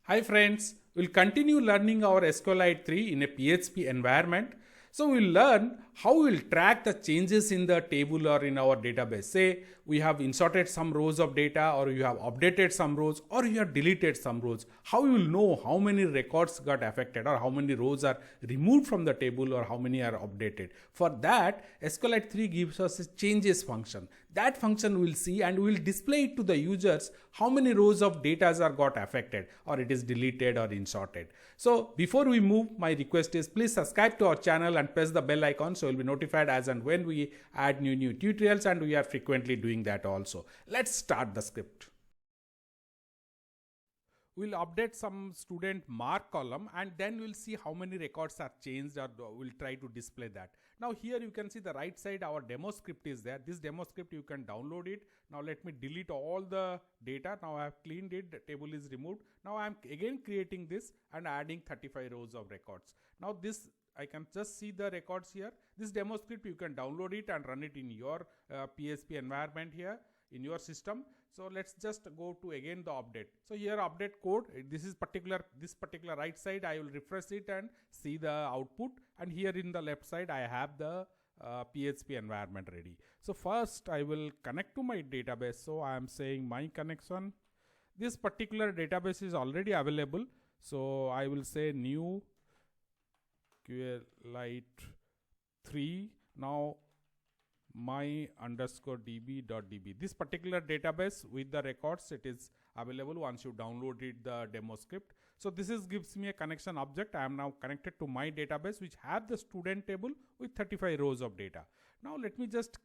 Hi friends, we'll continue learning our SQLite 3 in a PHP environment. So we'll learn how we'll track the changes in the table or in our database. Say we have inserted some rows of data, or you have updated some rows, or you have deleted some rows. How you will know how many records got affected, or how many rows are removed from the table, or how many are updated. For that, SQLite 3 gives us a changes function. That function we'll see, and we'll display it to the users how many rows of data are got affected, or it is deleted or inserted. So before we move, my request is please subscribe to our channel and press the bell icon so you'll be notified as and when we add new tutorials, and we are frequently doing that also. Let's start the script. We'll update some student mark column, and then we'll see how many records are changed, or we'll try to display that. Now here you can see the right side, our demo script is there. This demo script you can download it. Now let me delete all the data. Now I have cleaned it, the table is removed. Now I am again creating this and adding 35 rows of records. Now this I can just see the records here. This demo script you can download it and run it in your PHP environment here in your system. So let's just go to again the update. So here update code, this particular right side, I will refresh it and see the output, and here in the left side I have the PHP environment ready. So first I will connect to my database. So I am saying my connection. This particular database is already available. So I will say new SQLite3. Now my underscore db.db. This particular database with the records, it is available once you downloaded the demo script. So this gives me a connection object. I am now connected to my database which have the student table with 35 rows of data. Now let me just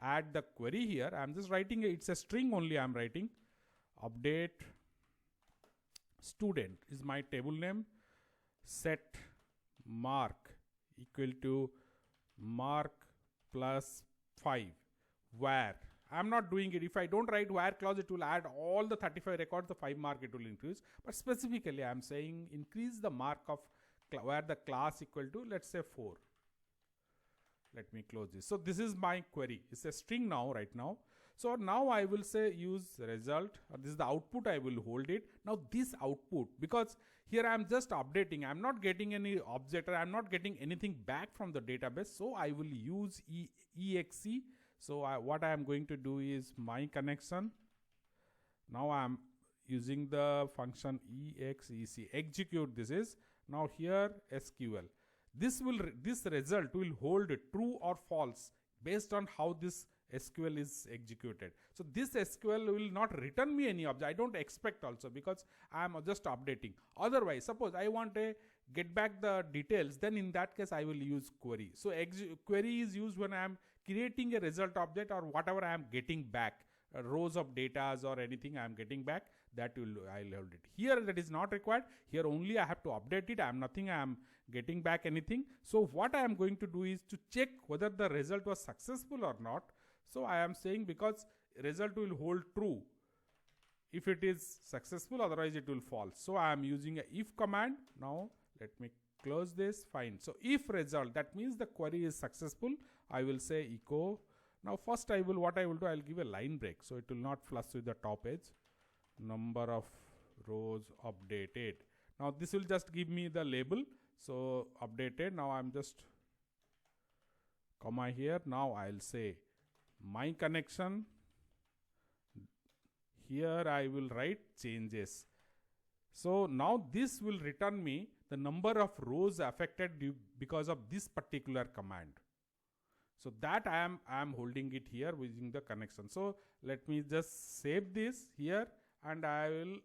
add the query here. I am just writing, it's a string only I am writing. Update student is my table name. Set mark equal to mark plus 5 where. I am not doing it. If I don't write where clause, it will add all the 35 records, the 5 mark it will increase. But specifically I am saying increase the mark of where the class equal to, let's say 4. Let me close this. So this is my query. It's a string now, right now. So now I will say use result, or this is the output, I will hold it. Now this output, because here I am just updating, I am not getting any object, or I am not getting anything back from the database. So I will use exe. So what I am going to do is my connection. Now I am using the function exe, execute this is. Now here SQL. This result will hold true or false based on how this SQL is executed. So this SQL will not return me any object. I don't expect also, because I am just updating. Otherwise, suppose I want to get back the details, then in that case I will use query. So query is used when I am creating a result object, or whatever I am getting back, rows of data or anything I am getting back, that I'll hold it. Here that is not required. Here only I have to update it. I am getting back anything. So what I am going to do is to check whether the result was successful or not. So I am saying, because result will hold true if it is successful, otherwise it will false. So I am using a if command. Now let me close this. Fine. So if result, that means the query is successful. I will say echo. Now first what I will do, I will give a line break, so it will not flush with the top edge. Number of rows updated. Now this will just give me the label. So updated. Now I'm just comma here. Now I'll say my connection. Here I will write changes. So now this will return me the number of rows affected because of this particular command. So that I am holding it here using the connection. So let me just save this here, and I will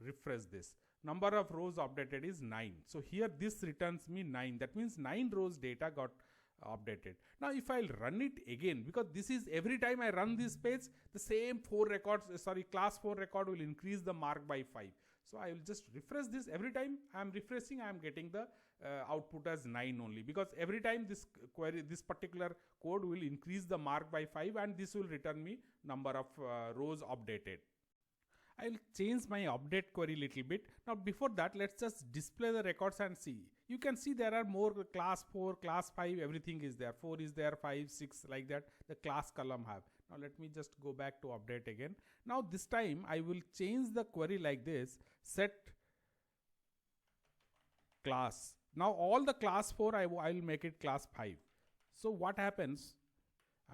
refresh this. Number of rows updated is 9. So here this returns me 9. That means 9 rows data got updated. Now if I'll run it again, because this is every time I run this page, the same class 4 record will increase the mark by 5. So I will just refresh this. Every time I am refreshing, I am getting the output as 9 only, because every time this particular code will increase the mark by 5, and this will return me number of rows updated. I will change my update query little bit. Now before that, let's just display the records and see. You can see there are more class 4, class 5, everything is there. 4 is there, 5, 6, like that. The class column have. Now let me just go back to update again. Now this time I will change the query like this. Set class. Now all the class 4 I will make it class 5. So what happens?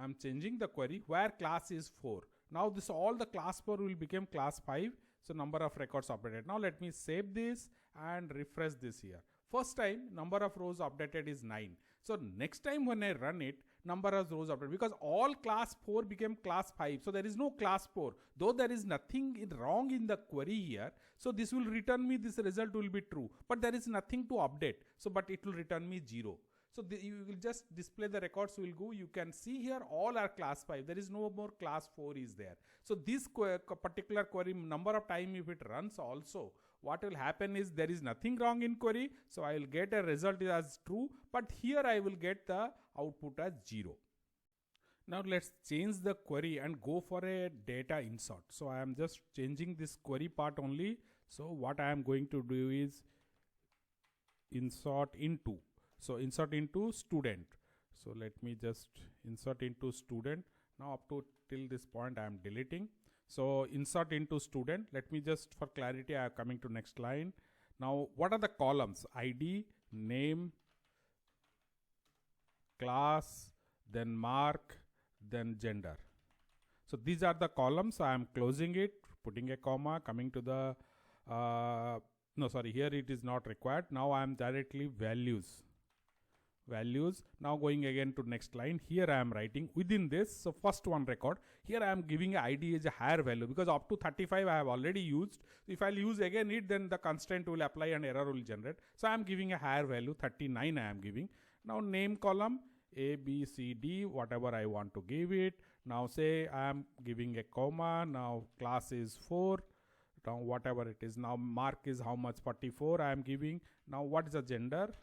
I'm changing the query where class is 4. Now this all the class 4 will become class 5. So number of records updated. Now let me save this and refresh this here. First time number of rows updated is 9. So next time when I run it, number of rows updated, because all class 4 became class 5. So there is no class 4. Though there is nothing wrong in the query here. So this will return me, this result will be true. But there is nothing to update. So but it will return me 0. So you will just display the records will go. You can see here all are class 5. There is no more class 4 is there. So this particular query number of time if it runs also, what will happen is there is nothing wrong in query. So I will get a result as true. But here I will get the output as 0. Now let's change the query and go for a data insert. So I am just changing this query part only. So what I am going to do is insert into. So insert into student. So let me just insert into student. Now up to till this point I am deleting. So insert into student. Let me just for clarity I am coming to next line. Now what are the columns? ID, name, class, then mark, then gender. So these are the columns. I am closing it, putting a comma, coming to the no sorry, here it is not required. Now I am directly values. Now going again to next line. Here I am writing within this. So first one record. Here I am giving a ID as a higher value because up to 35 I have already used. If I'll use again it, then the constraint will apply and error will generate. So I am giving a higher value, 39 I am giving. Now name column A, B, C, D, whatever I want to give it. Now say I am giving a comma. Now class is 4. Now whatever it is. Now mark is how much? 44 I am giving. Now what is the gender?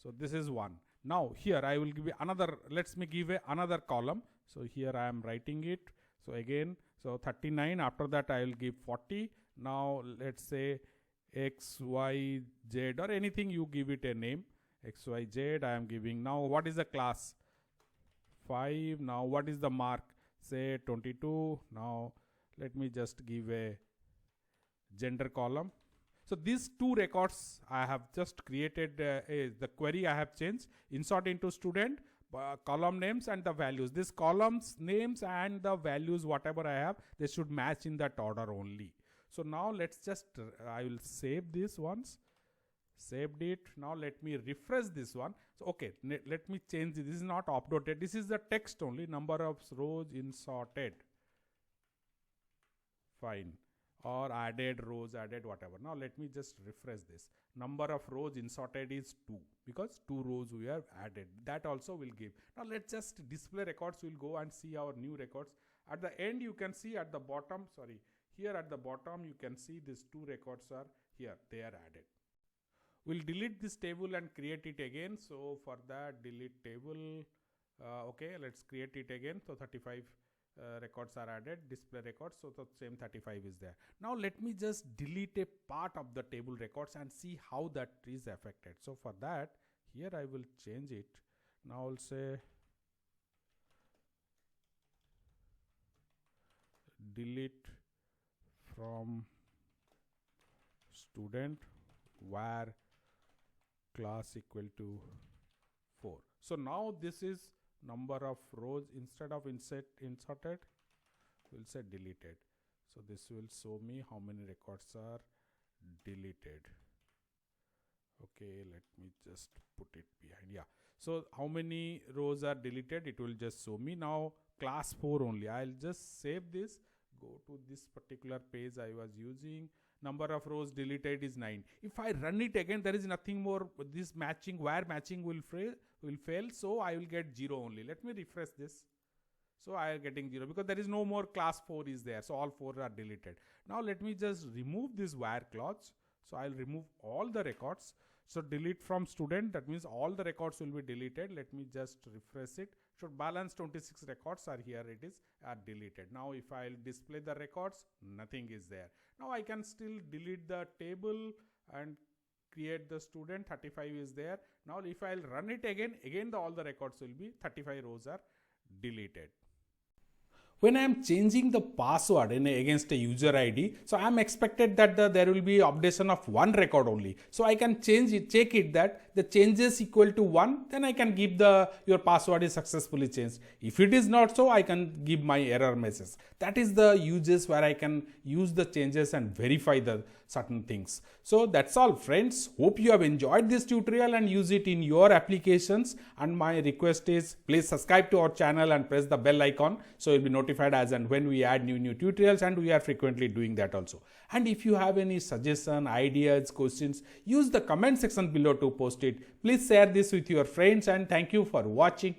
So this is 1. Now here I will give another, let's me give another column. So here I am writing it. So again, so 39, after that I will give 40. Now let's say X, Y, Z or anything you give it a name. X, Y, Z I am giving. Now what is the class? 5. Now what is the mark? Say 22. Now let me just give a gender column. So these two records I have just created, the query I have changed, insert into student, column names and the values. These columns, names and the values, whatever I have, they should match in that order only. So now let's just, I will save this once. Saved it. Now let me refresh this one. So okay, let me change this. This is not updated. This is the text only, number of rows inserted. Fine. Or added rows, added whatever. Now let me just refresh this. Number of rows inserted is 2 because 2 rows we have added. That also will give. Now let's just display records. We'll go and see our new records. At the end you can see at the bottom, sorry, here at the bottom you can see these 2 records are here. They are added. We'll delete this table and create it again. So for that delete table. Okay, let's create it again. So 35 records are added, display records, so the same 35 is there. Now let me just delete a part of the table records and see how that is affected. So for that, here I will change it. Now I'll say delete from student where class equal to 4. So now this is number of rows. Instead of inserted, we'll say deleted. So this will show me how many records are deleted. Okay, let me just put it behind. Yeah. So how many rows are deleted? It will just show me now class 4 only. I'll just save this. Go to this particular page I was using. Number of rows deleted is 9. If I run it again, there is nothing more. This matching, where matching will fail. So I will get 0 only. Let me refresh this. So I am getting 0 because there is no more class 4 is there. So all 4 are deleted. Now let me just remove this where clause. So I'll remove all the records. So delete from student, that means all the records will be deleted. Let me just refresh it. So balance 26 records are here, it is deleted. Now if I'll display the records, nothing is there. Now I can still delete the table and create the student, 35 is there. Now if I'll run it again all the records will be 35 rows are deleted. when I am changing the password against a user ID, so I am expected that there will be updation of one record only. So I can change it, check it that the changes equal to 1, then I can give your password is successfully changed. If it is not so, I can give my error message. That is the uses where I can use the changes and verify the certain things. So that's all, friends. Hope you have enjoyed this tutorial and use it in your applications. And my request is please subscribe to our channel and press the bell icon so you'll be notified as and when we add new tutorials, and we are frequently doing that also. And if you have any suggestion, ideas, questions, use the comment section below to post it. Please share this with your friends, and thank you for watching.